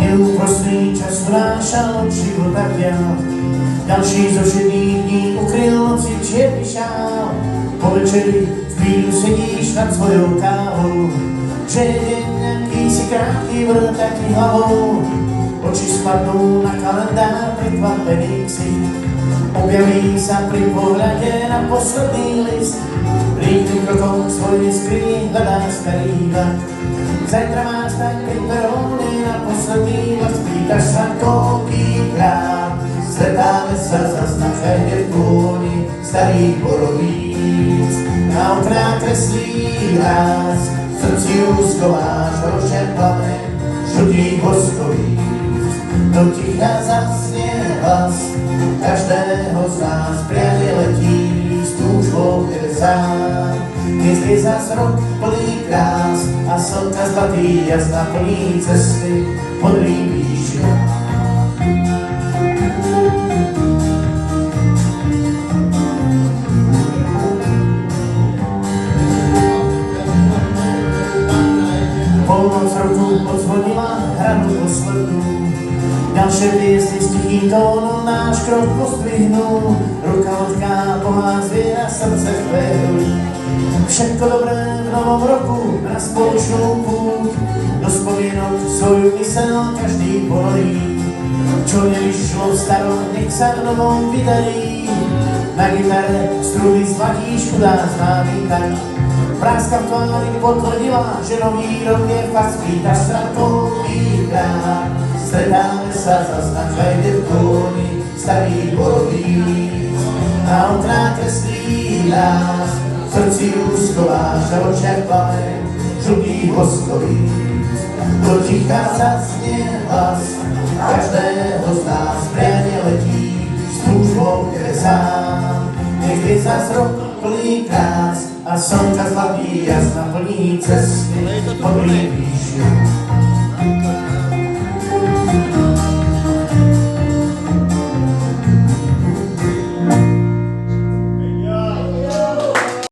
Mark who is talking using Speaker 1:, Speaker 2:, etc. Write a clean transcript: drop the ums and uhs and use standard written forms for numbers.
Speaker 1: Neúprostný čas vnášal od života viac, ďalší zo šedých dní ukryl noci čierny šál. Po večeri chvíľu sedíš nad svojou kávou, že je deň nejaký si krátky vrtáky hlavou. Oči spadnú na kalendár prekvapený ksich, objaví sa pri pohľade na posledný list. Rýchlym krokom k svojej skrini hľadá starý vlak, zajtra máš tak pri peróne na posledný vlak. Spýtaš sa koľkýkrát, stretáme sa zas na chajde v tóni starých borovíc. Na okná kreslí ráz, v srdci úskováš rošen plamen žltých voskovíc. Do ticha zasnie hlas každého z nás, priane letí s túžbou v tebe sám. Dnes je zas rok plný krás a slnka zlatý jas naplní cesty modrý výšinám. Polnoc roku odzvonila hranu poslednú, ďalšie hviezdy s tichým tónom náš krok pozdvihnú. Ruka odká pohá zviera, srdce chvéru. Všetko dobré v novom roku na spoločnú púť, do spomienok svoju myseľ každý ponorí. Čo nevyšlo v starom, nech sa v novom vydarí. Na gitare struny zlatíš chudá známy tak, práska v tvári potvrdila, že nový rok je fakt. Spýtaš sa koľkýkrát, stretáme sa zas na chajde v tóni starých borovíc. Na okná kreslí nás, v srdci úskováš a v očiach plamen žltých voskovíc. Do ticha zasnie hlas každého z nás, priane letí s túžbou v tebe sám. Nech je zas rok plný krás a slnka zlatý jas naplní cesty modrým výšinám.